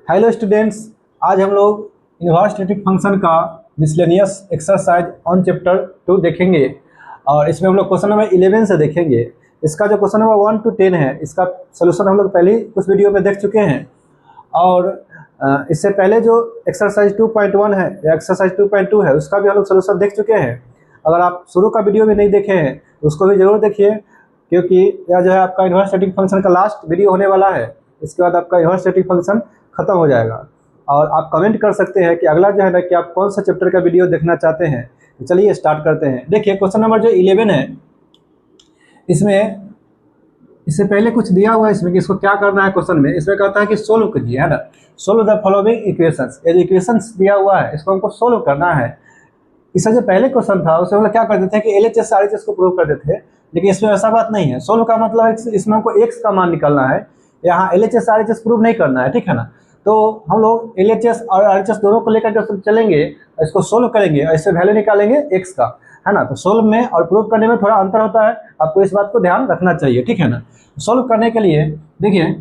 Hello students. आज हम लोग इनवर्स स्टैटिक फंक्शन का मिसलेनियस एक्सरसाइज ऑन चैप्टर 2 देखेंगे और इसमें हम लोग क्वेश्चन नंबर 11 से देखेंगे। इसका जो क्वेश्चन नंबर 1 to 10 है, इसका सोल्यूशन हम लोग पहले ही कुछ वीडियो में देख चुके हैं और इससे पहले जो एक्सरसाइज 2.1 है या एक्सरसाइज 2.2 है उसका भी हम लोग सोल्यूशन देख चुके हैं। अगर आप शुरू का वीडियो भी नहीं देखे हैं तो उसको भी ज़रूर देखिए, क्योंकि यह जो है आपका इनवर्स स्टैटिक फंक्शन का लास्ट वीडियो होने वाला है। इसके बाद आपका इनवर्स स्टैटिक फंक्शन खत्म हो जाएगा और आप कमेंट कर सकते हैं कि अगला जो है ना कि आप कौन सा चैप्टर का वीडियो देखना चाहते हैं। तो चलिए स्टार्ट करते हैं। देखिए क्वेश्चन नंबर जो 11 है, इसमें इससे पहले कुछ दिया हुआ है इसमें कि इसको क्या करना है। क्वेश्चन में इसमें कहता है कि सोल्व कीजिए, है ना। Solve the following equations. ये जो इक्वेशंस दिया हुआ है इसको हमको सोल्व करना है। इसका जो पहले क्वेश्चन था उसमें हम लोग क्या करते थे कि LHS RHS को प्रूव करते थे, लेकिन इसमें ऐसा बात नहीं है। सोल्व का मतलब है इसमें हमको x का मान निकालना है, यहाँ LHS RHS प्रूव नहीं करना है, ठीक है ना। तो हम लोग LHS और RHS दोनों को लेकर के चलेंगे, इसको सोल्व करेंगे और इससे वैल्यू निकालेंगे x का, है ना। तो सोल्व में और प्रूव करने में थोड़ा अंतर होता है, आपको इस बात को ध्यान रखना चाहिए, ठीक है ना। सोल्व करने के लिए देखिए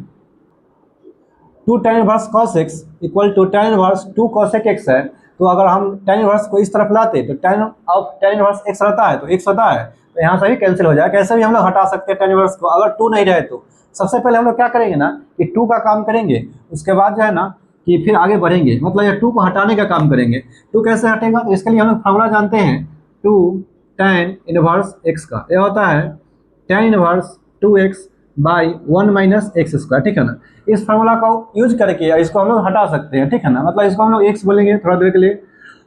2 tan inverse cos x equal to tan inverse 2 cosec x है। तो अगर हम tan इनवर्स को इस तरफ लाते तो tan इनवर्स x रहता है तो x होता है, तो यहाँ से भी कैंसिल हो जाए। कैसे भी हम लोग हटा सकते हैं tan इनवर्स को, अगर 2 नहीं रहे तो। सबसे पहले हम लोग क्या करेंगे ना कि 2 का काम करेंगे, उसके बाद जो है ना कि फिर आगे बढ़ेंगे, मतलब ये 2 को हटाने का काम करेंगे। 2 कैसे हटेगा, तो इसके लिए हम लोग फार्मूला जानते हैं 2 tan इनवर्स x का। यह होता है tan inverse 2x by 1 minus x square, ठीक है ना। इस फार्मूला को यूज करके इसको हम लोग हटा सकते हैं, ठीक है ना। मतलब इसको हम लोग x बोलेंगे थोड़ा देर के लिए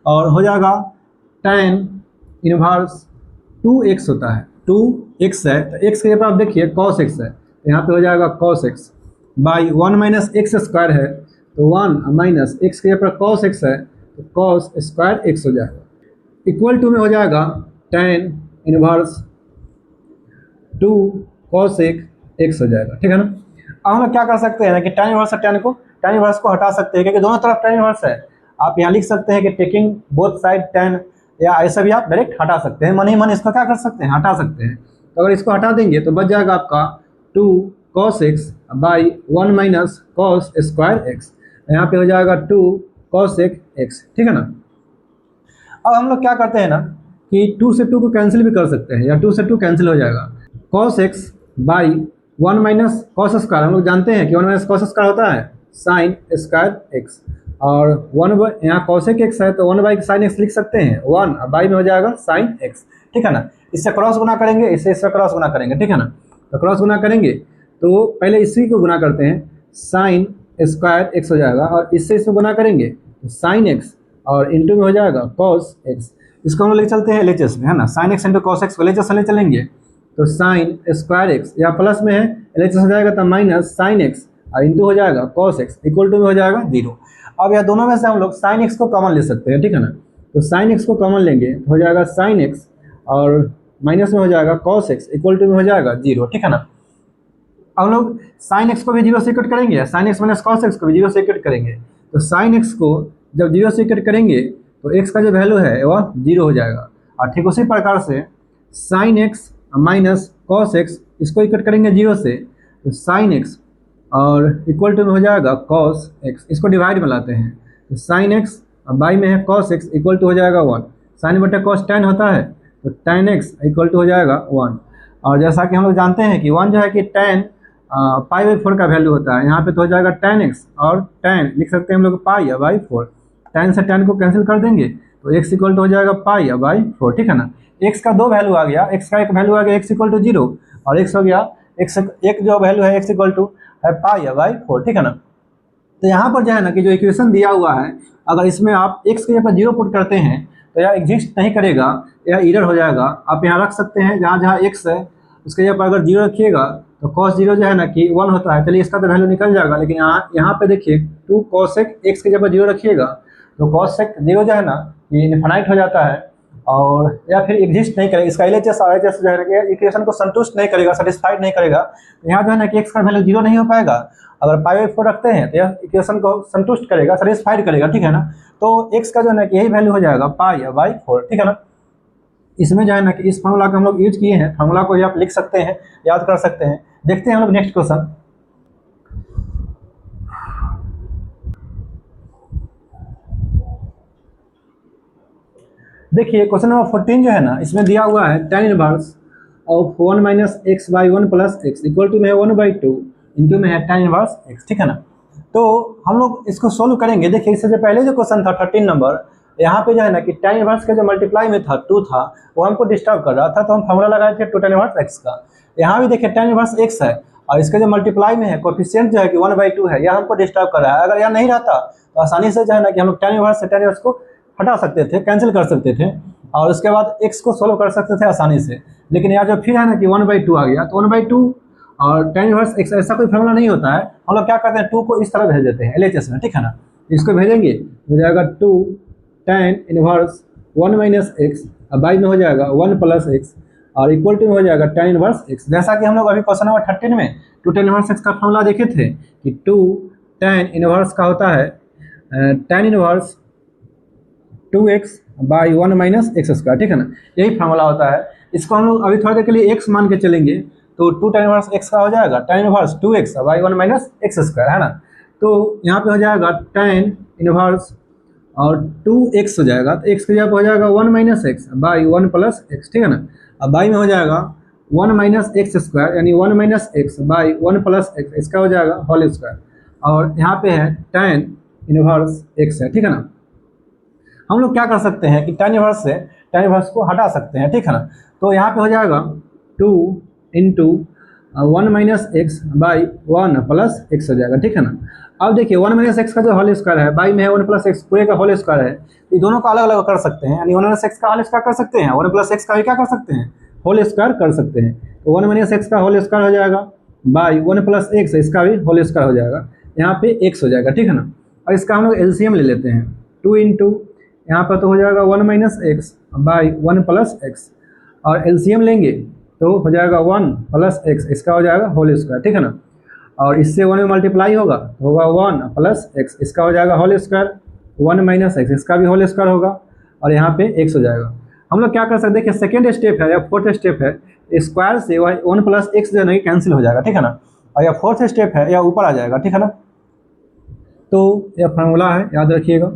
और हो जाएगा tan इनवर्स 2x होता है, 2x है तो x के जगह पर आप देखिए cos x है, तो यहाँ पे हो जाएगा cos x by 1 minus x square है, तो 1 माइनस एक्स के जगह पर cos x है तो cos स्क्वायर x हो जाएगा। इक्वल टू में हो जाएगा tan इनवर्स 2 cosec x हो जाएगा, ठीक है ना। अब हम लोग क्या कर सकते हैं ना कि tan इनवर्स से tan इनवर्स को हटा सकते हैं, क्योंकि दोनों तरफ tan इनवर्स है। आप यहाँ लिख सकते हैं कि टेकिंग बोथ साइड tan, या ऐसा भी आप डायरेक्ट हटा सकते हैं, मन ही मन इसको क्या कर सकते हैं, हटा सकते हैं। तो अगर इसको हटा देंगे तो बच जाएगा आपका 2 cos x by 1 minus cos square x, यहाँ पे हो जाएगा 2 cosec x, ठीक है ना। अब हम लोग क्या करते हैं ना कि 2 से 2 को कैंसिल भी कर सकते हैं, या 2 से 2 कैंसिल हो जाएगा। cos x by 1 minus cos square, हम लोग जानते हैं कि 1 माइनस कॉस स्क्वायर होता है साइन स्क्वायर एक्स, और 1 यहाँ cosec x है तो 1 बाई साइन एक्स लिख सकते हैं, 1 बाई में हो जाएगा साइन एक्स, ठीक है ना। इससे क्रॉस गुना करेंगे, इससे क्रॉस गुना करेंगे, ठीक है ना। तो क्रॉस गुना करेंगे तो पहले इसी को गुना करते हैं, साइन स्क्वायर एक्स हो जाएगा, और इससे इसमें गुना करेंगे तो साइन एक्स और इंटू में हो जाएगा कॉस एक्स। इसको हम लोग ले चलते हैं LHS में, है ना। Sine x into cos x को LHS ले चलेंगे तो साइन स्क्वायर एक्स, या प्लस में है LHS हो जाएगा तो माइनस साइन एक्स और इंटू हो जाएगा कॉस एक्स इक्वल टू में हो जाएगा 0। अब यह दोनों में से हम लोग साइन एक्स को कॉमन ले सकते हैं, ठीक है ना। तो साइन एक्स को कॉमन लेंगे तो हो जाएगा साइन एक्स और माइनस में हो जाएगा कॉस एक्स इक्वल टू में हो जाएगा 0, ठीक है ना। अब लोग साइन एक्स को भी 0 से कट करेंगे, sine x minus cos x को भी 0 से कट करेंगे। तो साइन एक्स को जब 0 से कट करेंगे तो एक्स का जो वैल्यू है वह 0 हो जाएगा, और ठीक उसी प्रकार से sine x minus cos x इसको इकट्ठ करेंगे 0 से, तो साइन एक्स और इक्वल टू में हो जाएगा कॉस एक्स। इसको डिवाइड में लाते हैं तो साइन एक्स बाई में है कॉस एक्स इक्वल टू हो जाएगा 1, साइन बटे कॉस tan होता है तो tan x इक्वल टू हो जाएगा 1। और जैसा कि हम लोग जानते हैं कि 1 जो है कि tan पाई बाई 4 का वैल्यू होता है, यहाँ पे तो हो जाएगा tan x और tan लिख सकते हैं हम लोग पाई या बाई 4, tan से tan को कैंसिल कर देंगे तो x इक्वल टू हो जाएगा पाई या बाई 4, ठीक है ना। x का 2 वैल्यू आ गया, x का एक वैल्यू आ गया x इक्वल टू 0, और x हो गया x एक जो वैल्यू है x इक्वल टू है पाई या बाई 4, ठीक है ना। तो यहाँ पर जो है ना कि जो इक्वेशन दिया हुआ है, अगर इसमें आप x के जगह 0 पुट करते हैं तो यह एग्जिस्ट नहीं करेगा, यह एरर हो जाएगा। आप यहाँ रख सकते हैं जहाँ जहाँ x है उसके जगह पर अगर 0 रखिएगा तो cos 0 जो है ना कि 1 होता है, चलिए इसका तो वैल्यू निकल जाएगा। लेकिन यहाँ पे देखिए 2 cosec x के जगह 0 रखिएगा तो cosec 0 जो है ना ये इनफाइनाइट हो जाता है, और या फिर एग्जिस्ट नहीं करेगा। इसका LHS RHS जो है कि इक्वेशन को संतुष्ट नहीं करेगा, सेटिस्फाइड नहीं करेगा। तो यहाँ जो है ना कि x का वैल्यू 0 नहीं हो पाएगा। अगर पाई बाई 4 रखते हैं तो यह इक्वेशन को संतुष्ट करेगा, सेटिस्फाइड करेगा, ठीक है ना। तो x का जो है ना कि यही वैल्यू हो जाएगा पाई या बाई 4, ठीक है ना। इसमें जो है ना कि इस फार्मूला को हम लोग यूज किए हैं, फार्मूला को आप लिख सकते हैं, याद कर सकते हैं। देखते हैं हम लोग नेक्स्ट क्वेश्चन। देखिए क्वेश्चन नंबर 14 जो है ना, इसमें दिया हुआ है tan inverse of 1 minus x by 1 plus x equal to में है 1/2 इंटू में है tan इनवर्स एक्स, ठीक है ना। तो हम लोग इसको सोल्व करेंगे। देखिए इससे जो पहले जो क्वेश्चन था 13 नंबर, यहाँ पे जो है ना कि tan इनवर्स का जो मल्टीप्लाई में था 2 था, वो हमको डिस्टर्ब कर रहा था, तो हम फॉर्मूला लगाए थे 2 tan इनवर्स एक्स का। यहाँ भी देखिए tan इनवर्स एक्स है और इसका जो मल्टीप्लाई में है कोफिशिएंट जो है कि 1/2 है, यह हमको डिस्टर्ब कर रहा है। अगर यह नहीं रहता तो आसानी से जो है ना कि हम लोग tan इनवर्स से tan इनवर्स को हटा सकते थे, कैंसिल कर सकते थे और उसके बाद x को सोल्व कर सकते थे आसानी से। लेकिन यहाँ जो फिर है ना कि 1/2 आ गया, तो 1/2 और tan इनवर्स x ऐसा कोई फॉर्मूला नहीं होता है। हम लोग क्या करते हैं, 2 को इस तरह भेज देते हैं LHS में, ठीक है ना। इसको भेजेंगे हो जाएगा 2 tan इनवर्स 1 माइनस एक्स, और बाई में हो जाएगा 1 प्लस एक्स और इक्वल टू में हो जाएगा tan इनवर्स एक्स। जैसा कि हम लोग अभी क्वेश्चन नंबर 13 में 2 tan इनवर्स एक्स का फॉर्मूला देखे थे कि 2 tan इनवर्स का होता है tan inverse 2x by 1 minus x square, ठीक है ना, यही फॉर्मूला होता है। इसको हम लोग अभी थोड़ी देर के लिए x मान के चलेंगे, तो 2 tan इनवर्स x का हो जाएगा tan inverse 2x by 1 minus x square, है ना। तो यहाँ पे हो जाएगा tan इनवर्स और 2x हो जाएगा, तो x की जगह पे हो जाएगा 1 minus x by 1 plus x, ठीक है ना। अब बाई में हो जाएगा 1 माइनस एक्स स्क्वायर यानी 1 minus x by 1 plus x, इसका हो जाएगा होल स्क्वायर, और यहाँ पे है tan इनवर्स x है, ठीक है ना। हम लोग क्या कर सकते हैं कि tan इनवर्स से tan इनवर्स को हटा सकते हैं, ठीक है ना। तो यहाँ पे हो जाएगा 2 into 1 minus x by 1 plus x हो जाएगा, ठीक है ना। अब देखिए 1 माइनस एक्स का जो होल स्क्वायर है, बाई में है 1 प्लस एक्स पूरे का होल स्क्वायर है, ये दोनों को अलग अलग कर सकते हैं, यानी 1 माइनस एक्स का होल स्क्वायर कर सकते हैं, 1 प्लस एक्स का भी क्या कर सकते हैं, होल स्क्वायर कर सकते हैं। तो 1 माइनस एक्स का होल स्क्वायर हो जाएगा बाई 1 प्लस एक्स, इसका भी होल स्क्वायर हो जाएगा, यहाँ पे एक्स हो जाएगा, ठीक है ना। और इसका हम लोग एलसीएम ले लेते हैं, 2 इंटू यहाँ पर तो हो जाएगा 1 minus x by 1 plus x, और एलसीएम लेंगे तो हो जाएगा 1 प्लस एक्स, इसका हो जाएगा होल स्क्वायर, ठीक है ना। और इससे 1 में मल्टीप्लाई होगा तो होगा 1 प्लस एक्स, इसका हो जाएगा होल स्क्वायर, 1 माइनस एक्स, इसका भी होल स्क्वायर होगा, और यहाँ पे एक्स हो जाएगा। हम लोग क्या कर सकते हैं, देखिए सेकेंड स्टेप है या फोर्थ स्टेप है, स्क्वायर से 1 प्लस एक्स जो है ना कैंसिल हो जाएगा, ठीक है ना। और या फोर्थ स्टेप है या ऊपर आ जाएगा, ठीक है ना। तो यह फार्मूला है, याद रखिएगा।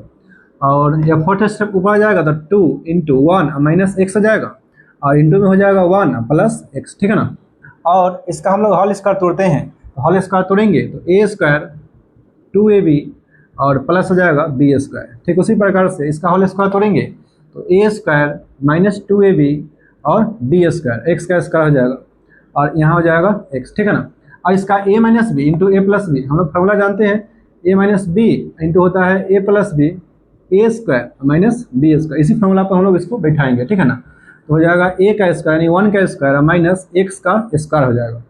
और यह फोर्थ स्टेप ऊपर आ जाएगा तो 2 इंटू 1 माइनस एक्स हो जाएगा, और इंटू में हो जाएगा 1 प्लस एक्स, ठीक है ना। और इसका हम लोग होल स्क्वायर तोड़ते हैं, तो होल स्क्वायर तोड़ेंगे तो ए स्क्वायर 2ab और प्लस हो जाएगा बी स्क्वायर, ठीक। उसी प्रकार से इसका होल स्क्वायर तोड़ेंगे तो ए स्क्वायर माइनस 2ab और बी स्क्वायर, एक्स का स्क्वायर हो जाएगा, और यहाँ हो जाएगा एक्स, ठीक है ना। और इसका a minus b into a plus b, हम लोग फॉर्मूला जानते हैं, a माइनस बी इंटू होता है a plus b, a square minus b square, इसी फॉर्मूला पर हम लोग इसको बैठाएंगे, ठीक है ना। तो हो जाएगा a का स्क्वायर यानी 1 का स्क्वायर माइनस एक्स का स्क्वायर हो जाएगा।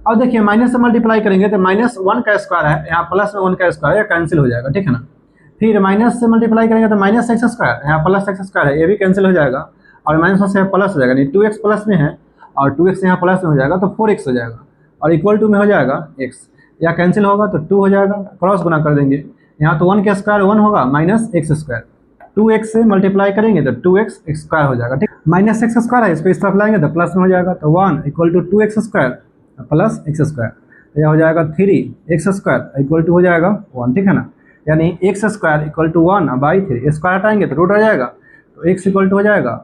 अब देखिए माइनस से मल्टीप्लाई करेंगे तो माइनस 1 का स्क्वायर है, यहाँ प्लस में 1 का स्क्वायर है, कैंसिल हो जाएगा, ठीक है ना। फिर माइनस से मल्टीप्लाई करेंगे तो माइनस एक्स स्क्वायर, यहाँ प्लस एक्स स्क्वायर है, ये भी कैंसिल हो जाएगा, और माइनस 1 से प्लस हो जाएगा, यानी 2x प्लस में है और 2x यहाँ प्लस में हो जाएगा तो 4x हो जाएगा, और इक्वल टू में हो जाएगा x, या कैंसिल होगा तो 2 हो जाएगा, क्रॉस गुना कर देंगे, यहाँ तो 1 का स्क्वायर 1 होगा माइनस एक्स स्क्वायर, 2x से मल्टीप्लाई करेंगे तो 2x स्क्वायर हो जाएगा, ठीक। माइनस एक्स स्क्वायर है, इसको इस तरफ लाएंगे तो प्लस में हो जाएगा, तो 1 equal to 2x square plus x square, यह हो जाएगा 3x स्क्वायर इक्वल टू हो जाएगा 1, ठीक है ना। यानी x square equal to 1 by 3, square हटाएंगे तो रूट आ जाएगा, तो x इक्वल टू हो जाएगा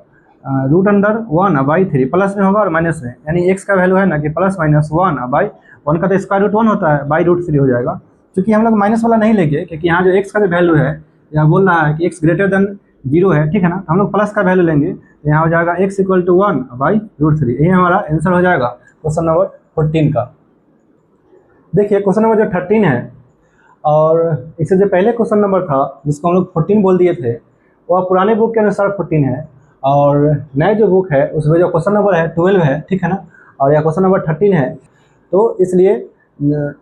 रूट अंडर 1 बाई 3, प्लस में होगा और माइनस में, यानी x का वैल्यू है ना कि प्लस माइनस 1 बाई 1 का तो स्क्वायर रूट 1 होता है, बाई रूट 3 हो जाएगा। क्योंकि हम लोग माइनस वाला नहीं लेंगे, क्योंकि यहाँ जो x का जो वैल्यू है, यहाँ बोल रहा है कि x ग्रेटर देन 0 है, ठीक है ना। हम लोग प्लस का वैल्यू लेंगे, तो यहाँ हो जाएगा x equal to 1 by root 3, यही हमारा आंसर हो जाएगा क्वेश्चन नंबर 14 का। देखिए क्वेश्चन नंबर जो 13 है, और इससे जो पहले क्वेश्चन नंबर था जिसको हम लोग 14 बोल दिए थे, वह पुराने बुक के अनुसार 14 है, और नए जो बुक है उसमें जो क्वेश्चन नंबर है 12 है, ठीक है ना, और यह क्वेश्चन नंबर 13 है, तो इसलिए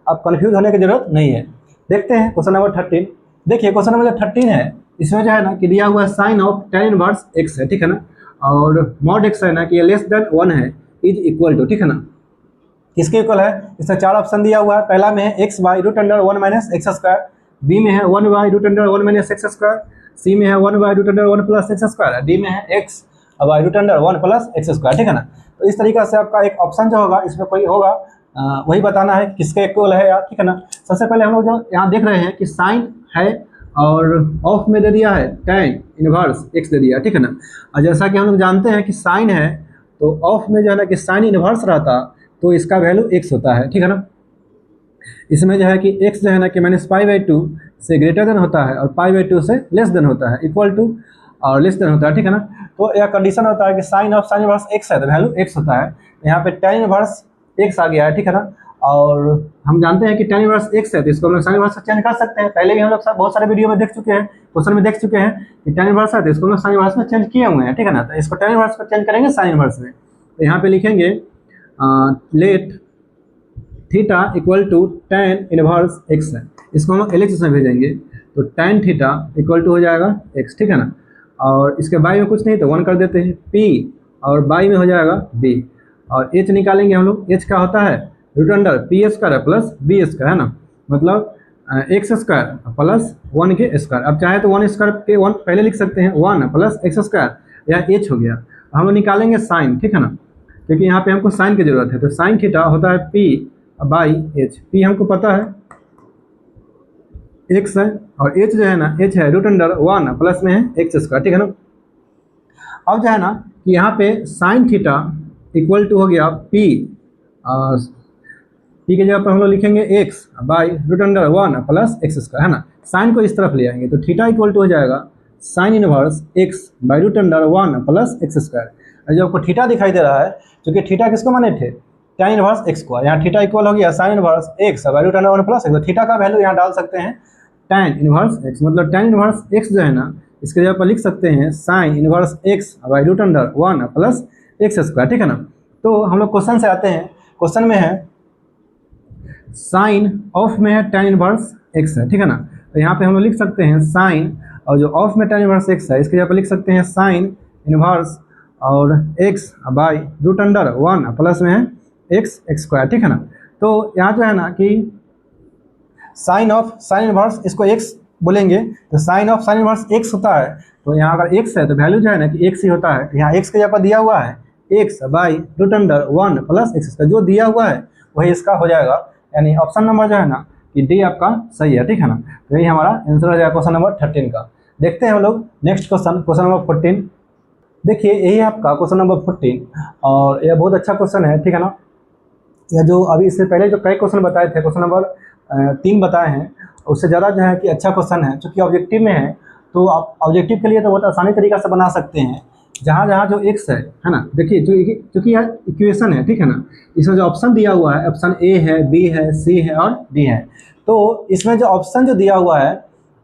आप कंफ्यूज होने की जरूरत नहीं है। देखते हैं क्वेश्चन नंबर 13। देखिए क्वेश्चन नंबर जो 13 है, इसमें जो है ना कि दिया हुआ sine of tan inverse x है, ठीक है ना, और मॉड x है ना कि ये लेस देन 1 है, इज इक्वल टू, ठीक है ना, किसके इक्वल है। इसमें 4 ऑप्शन दिया हुआ है, पहला में है x by root under 1 minus x square, B में है 1 by root under 1 minus x square, C में है 1 by root under 1 plus x square, D में है x by root under 1 plus x square, ठीक है ना। तो इस तरीके से आपका एक ऑप्शन जो होगा इसमें कोई होगा, वही बताना है किसके इक्वल है यार, ठीक है ना। सबसे पहले हम लोग जो यहाँ देख रहे हैं कि साइन है और ऑफ में दे दिया है tan इनवर्स x दे दिया, ठीक है ना। और जैसा कि हम लोग जानते हैं कि साइन है तो ऑफ में जो है ना कि साइन इनवर्स रहता तो इसका वैल्यू x होता है, ठीक है ना। इसमें जो है कि x जो है ना कि -π/2 से ग्रेटर देन होता है और π/2 से लेस देन होता है, इक्वल टू और लेस देन होता है, ठीक है ना। तो यह कंडीशन होता है कि sine of sine inverse x है तो वैल्यू x होता है। यहाँ पे tan इनवर्स x आ गया है, ठीक है ना। और हम जानते हैं कि tan इनवर्स x है तो इसको हम लोग साइन इनवर्स से चेंज कर सकते हैं। पहले भी हम लोग बहुत सारे वीडियो में देख चुके हैं, क्वेश्चन में देख चुके हैं कि tan इनवर्स है तो इसको हम लोग साइन इनवर्स में चेंज किए हुए हैं, ठीक है ना। तो इसको tan इनवर्स पर चेंज करेंगे साइन इनवर्स में। तो यहाँ पे लिखेंगे let theta equal to tan inverse x है, इसको हम LHS में भेजेंगे तो tan थीटा इक्वल टू हो जाएगा x, ठीक है ना। और इसके बाई में कुछ नहीं तो 1 कर देते हैं, p और बाई में हो जाएगा b और h निकालेंगे हम लोग। h का होता है root under p square plus b square, है ना, मतलब एक्स स्क्वायर प्लस 1 के स्क्वायर। अब चाहे तो 1 स्क्वायर के 1 पहले लिख सकते हैं, 1 प्लस एक्स स्क्वायर या h हो गया। हम लोग निकालेंगे साइन, ठीक है ना, क्योंकि यहाँ पे हमको साइन की जरूरत है। तो साइन थीटा होता है p बाई एच, पी हमको पता है x है और h जो है ना h है रूट अंडर 1 प्लस में है एक्स स्क्वायर, ठीक है ना। अब जो है ना कि यहाँ पे साइन थीटा इक्वल टू हो गया p p के जगह पर हम लोग लिखेंगे x by root under 1 plus x square, है ना। साइन को इस तरफ ले आएंगे तो थीटा इक्वल टू हो जाएगा sine inverse x by root under 1 plus x square. जो आपको थीटा दिखाई दे रहा है क्योंकि थीटा किसको माने थे, tan इनवर्स x को। यहाँ थीटा इक्वल हो गया sine inverse x by root under 1 plus x. तो थीटा का वैल्यू यहाँ डाल सकते हैं tan इनवर्स x, मतलब tan इनवर्स x जो है ना इसके जगह पर लिख सकते हैं sine inverse x by root under 1 plus x square, ठीक है ना। तो हम लोग क्वेश्चन से आते हैं। क्वेश्चन में है साइन ऑफ में है tan इनवर्स x है, ठीक है ना। तो यहाँ पे हम लोग लिख सकते हैं साइन और जो ऑफ में tan इनवर्स x है इसके जगह पर लिख सकते हैं साइन इनवर्स और x by root under 1 plus में है एक्स स्क्वायर, ठीक है ना। तो यहाँ जो है ना कि साइन ऑफ साइन इनवर्स इसको x बोलेंगे तो sine of sine inverse x होता है। तो यहाँ अगर x है तो वैल्यू जो है ना कि x ही होता है। यहाँ x के जगह पर दिया हुआ है x by root under 1 plus x square, जो दिया हुआ है वही इसका हो जाएगा, यानी ऑप्शन नंबर जो है ना कि डी आपका सही है, ठीक है ना। तो यही हमारा आंसर हो जाएगा क्वेश्चन नंबर 13 का। देखते हैं हम लोग नेक्स्ट क्वेश्चन, क्वेश्चन नंबर 14। देखिए यही आपका क्वेश्चन नंबर 14 और यह बहुत अच्छा क्वेश्चन है, ठीक है ना। या जो अभी इससे पहले जो कई क्वेश्चन बताए थे, क्वेश्चन नंबर 3 बताए हैं, उससे ज़्यादा जो है कि अच्छा क्वेश्चन है। चूँकि ऑब्जेक्टिव में है तो आप ऑब्जेक्टिव के लिए तो बहुत आसानी तरीका से बना सकते हैं। जहाँ जहाँ जो x है ना, देखिए चूँकि यह इक्वेशन है, ठीक है ना, इसमें जो ऑप्शन दिया हुआ है ऑप्शन ए है, बी है, सी है और डी है। तो इसमें जो ऑप्शन जो दिया हुआ है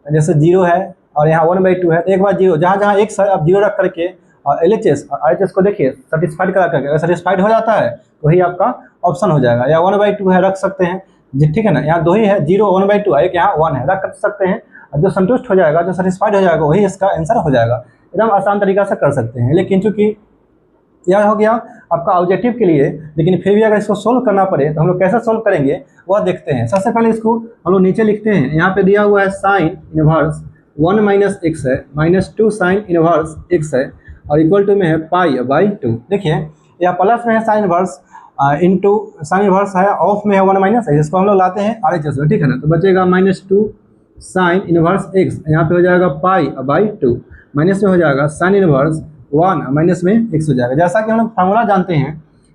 जैसे 0 है और यहाँ 1/2 है, तो एक बार 0 जहाँ जहाँ x है आप 0 रख करके और LHS और RHS को देखिए सेटिस्फाइड करा करके, अगर सेटिस्फाइड हो जाता है तो वही आपका ऑप्शन हो जाएगा। या 1/2 है रख सकते हैं जी, ठीक है ना। यहाँ 2 ही है, 0 1/2 है, एक यहाँ 1 है, रख सकते हैं। जो संतुष्ट हो जाएगा, जो सेटिस्फाइड हो जाएगा वही इसका आंसर हो जाएगा। एकदम आसान तरीका से कर सकते हैं। लेकिन चूंकि यह हो गया आपका ऑब्जेक्टिव के लिए, लेकिन फिर भी अगर इसको सोल्व करना पड़े तो हम लोग कैसे सोल्व करेंगे वह देखते हैं। सबसे पहले इसको हम लोग नीचे लिखते हैं। यहाँ पे दिया हुआ है साइन इनवर्स 1 माइनस एक्स है, -2 साइन इनवर्स एक्स है और इक्वल टू में है π/2। देखिए यह प्लस में है sine inverse into sine inverse है, ऑफ में है 1 माइनस एक्स, इसको हम लोग लाते हैं RHS में, ठीक है ना। तो बचेगा -2 साइन इनवर्स एक्स, यहाँ पे हो जाएगा π/2, माइनस में हो जाएगा साइन इनवर्स 1 माइनस में एक्स हो जाएगा। जैसा कि हम लोग फार्मूला जानते हैं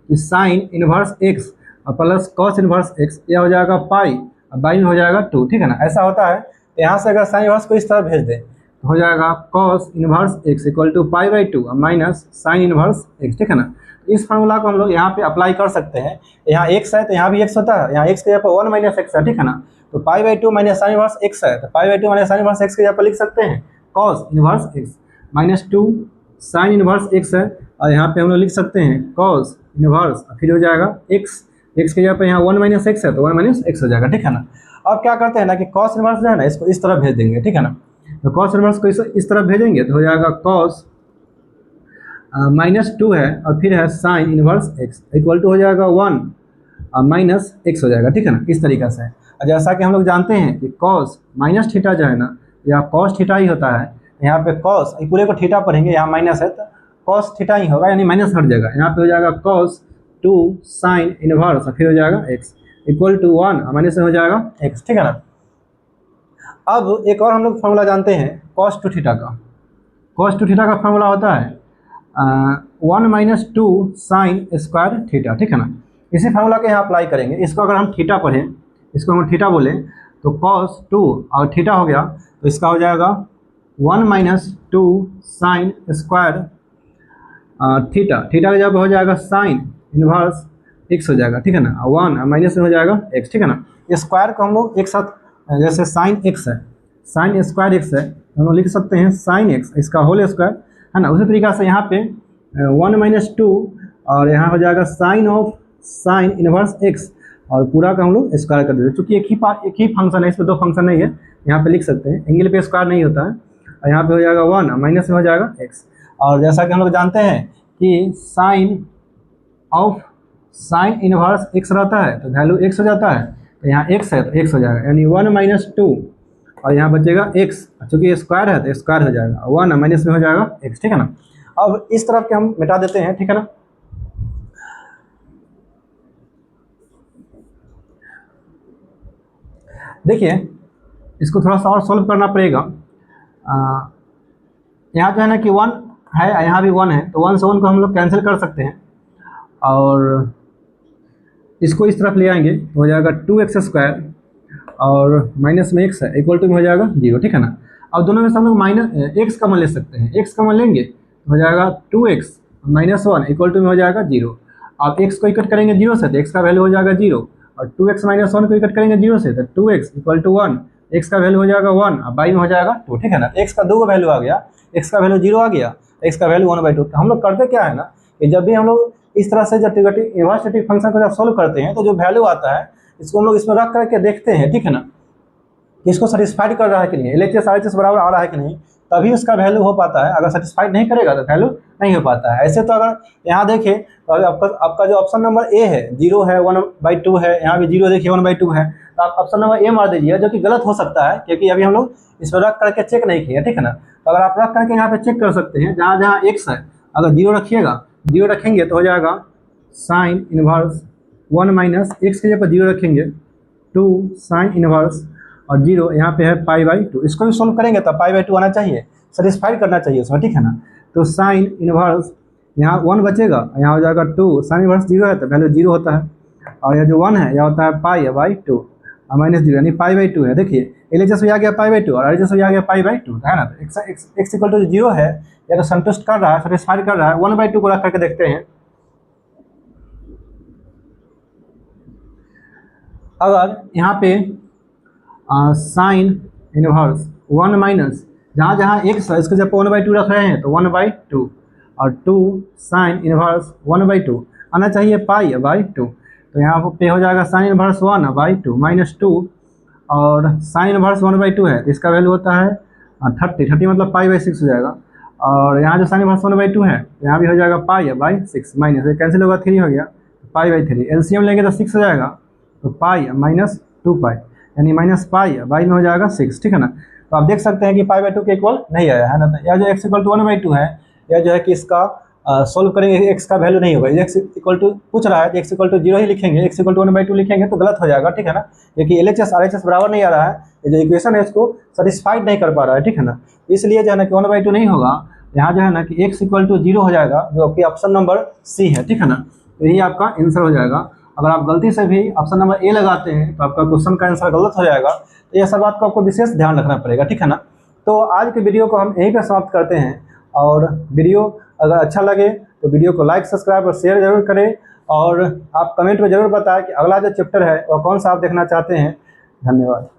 कि sign inverse x plus cos inverse x, यह हो जाएगा पाई और बाई में हो जाएगा 2, ठीक है ना। ऐसा होता है। तो यहाँ से अगर साइन इनवर्स को इस तरह भेज दें तो हो जाएगा cos inverse x equal to π/2 minus sine inverse x, ठीक है ना। इस फार्मूला को हम लोग यहाँ पे अप्लाई कर सकते हैं। यहाँ x है तो यहाँ भी x होता है, यहाँ x के जगह पर 1 माइनस एक्स है, ठीक है ना। तो π/2 माइनस साइन इनवर्स एक्स है, तो π/2 माइनस साइन इनवर्स एक्स के जगह पर लिख सकते हैं cos inverse x, -2 sign inverse x है और यहाँ पे हम लोग लिख सकते हैं कॉस इनवर्स, फिर हो जाएगा x, x के जगह पर यहाँ 1 माइनस एक्स है तो 1 माइनस एक्स हो जाएगा, ठीक है ना। अब क्या करते हैं ना कि कॉस इनवर्स जो है ना इसको इस तरफ भेज देंगे, ठीक है ना। तो कॉस इनवर्स को इस तरफ भेजेंगे तो हो जाएगा कॉस -2 है और फिर है sine inverse x equal to हो जाएगा 1 माइनस एक्स हो जाएगा, ठीक है ना। इस तरीके से जैसा कि हम लोग जानते हैं कि कॉस माइनस थीटा जो है ना या कॉस थीटा ही होता है। यहाँ पे कॉस पूरे को थीटा पढ़ेंगे, यहाँ माइनस है तो कॉस थीटा ही होगा, यानी माइनस हट जाएगा। यहाँ पे हो जाएगा कॉस 2 साइन इनवर्स और फिर हो जाएगा एक्स इक्वल टू 1 माइनस में हो जाएगा एक्स, ठीक है ना। अब एक और हम लोग फार्मूला जानते हैं cos टू थीटा का। cos टू थीटा का फार्मूला होता है 1 - 2 साइन स्क्वायर थीटा, ठीक है ना। इसी फार्मूला के यहाँ अप्लाई करेंगे। इसको अगर हम थीटा पढ़ें, इसको हम थीटा बोलें तो cos 2 और थीटा हो गया तो इसका हो जाएगा 1 - 2 साइन स्क्वायर थीटा। थीटा का जब हो जाएगा साइन इनवर्स एक्स हो जाएगा, ठीक है ना। 1 माइनस में हो जाएगा एक्स, ठीक है ना। स्क्वायर को हम लोग एक साथ, जैसे साइन एक्स है, साइन स्क्वायर एक्स है, हम लोग लिख सकते हैं साइन एक्स, इसका होल स्क्वायर, है ना। उसी तरीक़ा से यहाँ पे 1 - 2 और यहाँ हो जाएगा sine of sine inverse x और पूरा का हम लोग स्क्वायर कर देते हैं। चूँकि एक ही फंक्शन है, इसमें दो फंक्शन नहीं है, यहाँ पे लिख सकते हैं। एंगल पे स्क्वायर नहीं होता है। और यहाँ पे हो जाएगा 1 माइनस में हो जाएगा एक्स। और जैसा कि हम लोग जानते हैं कि sine of sine inverse x रहता है तो वैल्यू एक्स हो जाता है, तो यहाँ एक्स है तो एक्स हो जाएगा, यानी 1 - 2 और यहाँ बचेगा एक्स, चूँकि स्क्वायर है तो स्क्वायर हो जाएगा, 1 माइनस में हो जाएगा एक्स, ठीक है ना। अब इस तरफ के हम मिटा देते हैं, ठीक है ना। देखिए इसको थोड़ा सा और सॉल्व करना पड़ेगा। यहाँ जो है ना कि 1 है, यहाँ भी 1 है, तो 1 से 1 को हम लोग कैंसिल कर सकते हैं और इसको इस तरफ ले आएंगे तो हो जाएगा 2x स्क्वायर और माइनस में x है इक्वल टू में हो जाएगा 0, ठीक है ना। अब दोनों में से हम लोग माइनस x कॉमन ले सकते हैं। x कॉमन लेंगे तो हो जाएगा 2x - 1 इक्वल टू में हो जाएगा 0। अब x को इकट्ठ करेंगे 0 से तो x का वैल्यू हो जाएगा 0 और 2x - 1 को इकट्ठ करेंगे 0 से तो 2x इक्वल टू 1, x का वैल्यू हो जाएगा 1 और y में हो जाएगा 2, ठीक है ना। x का 2 का वैल्यू आ गया, x का वैल्यू 0 आ गया, x का वैल्यू 1/2। तो हम लोग करते क्या है ना कि जब भी हम लोग इस तरह से जब इनवर्स स्टैटिक फंक्शन को जब सोल्व करते हैं तो जो वैल्यू आता है इसको हम लोग इसमें रख करके देखते हैं, ठीक है ना, कि इसको सेटिस्फाइड कर रहा है कि नहीं, LHS RHS बराबर आ रहा है कि नहीं, तभी उसका वैल्यू हो पाता है। अगर सेटिस्फाइड नहीं करेगा तो वैल्यू नहीं हो पाता है। ऐसे तो अगर यहाँ देखें तो आपका जो ऑप्शन नंबर ए है 0 है, 1/2 है, यहाँ भी 0 देखिए 1/2 है, तो आप ऑप्शन नंबर ए मार दीजिए, जो कि गलत हो सकता है क्योंकि अभी हम लोग इसमें रख करके चेक नहीं किए, ठीक है ना। तो अगर आप रख करके यहाँ पे चेक कर सकते हैं, जहाँ जहाँ एक्स है अगर 0 रखिएगा, 0 रखेंगे तो हो जाएगा साइन इनवर्स 1 माइनस एक्स के जगह 0 रखेंगे 2 साइन इनवर्स और 0 यहाँ पे है π/2। इसको भी सोल्व करेंगे तो π/2 आना चाहिए, सेटिस्फाइड करना चाहिए उसमें, ठीक है ना। तो साइन इनवर्स यहाँ 1 बचेगा, यहाँ हो जाएगा 2 साइन इनवर्स 0 है तो वैल्यू 0 होता है और यह जो 1 है यह होता है π/2 और -0 यानी π/2 है। देखिए LHS भी आ गया π/2 और RHS भी आ गया π/2, है ना। तो x इक्वल टू 0 है, या तो संतुष्ट कर रहा है, सेटिस्फाइड कर रहा है। 1/2 को रख करके देखते हैं। अगर यहाँ पे साइन इनवर्स 1 माइनस जहाँ जहाँ x है इसके जब 1/2 रख रहे हैं तो 1/2 और 2 साइन इनवर्स 1/2 आना चाहिए π/2। तो यहाँ पे हो जाएगा साइन इनवर्स 1/2 -2 और साइन इनवर्स 1/2 है तो इसका वैल्यू होता है 30 मतलब π/6 हो जाएगा। और यहाँ जो साइन इनवर्स 1/2 है यहाँ भी हो जाएगा π/6 माइनस कैंसिल होगा 3 हो गया π/3। एलसीएम लेंगे तो 6 हो जाएगा, तो π - 2π यानी -π/y में हो जाएगा 6, ठीक है ना। तो आप देख सकते हैं कि π/2 के इक्वल नहीं आया है ना। तो यह जो x इक्वल टू 1/2 है, यह जो है कि इसका सोल्व करेंगे x का वैल्यू नहीं होगा। x इक्वल टू पूछ रहा है तो x इक्वल टू 0 ही लिखेंगे, x इक्वल टू 1/2 लिखेंगे तो गलत हो जाएगा, ठीक है ना। क्योंकि LHS RHS बराबर नहीं आ रहा है, ये जो इक्वेशन है इसको सेटिस्फाइड नहीं कर पा रहा है, ठीक है ना। इसलिए जो है ना कि 1/2 नहीं होगा, यहाँ जो है ना कि x इक्वल टू 0 हो जाएगा, जो कि ऑप्शन नंबर सी है, ठीक है ना। तो यही आपका आंसर हो जाएगा। अगर आप गलती से भी ऑप्शन नंबर ए लगाते हैं तो आपका क्वेश्चन का आंसर गलत हो जाएगा। तो यह सब बात को आपको विशेष ध्यान रखना पड़ेगा, ठीक है ना। तो आज के वीडियो को हम यहीं पर समाप्त करते हैं और वीडियो अगर अच्छा लगे तो वीडियो को लाइक, सब्सक्राइब और शेयर जरूर करें और आप कमेंट में ज़रूर बताएं कि अगला जो चैप्टर है वह कौन सा आप देखना चाहते हैं। धन्यवाद।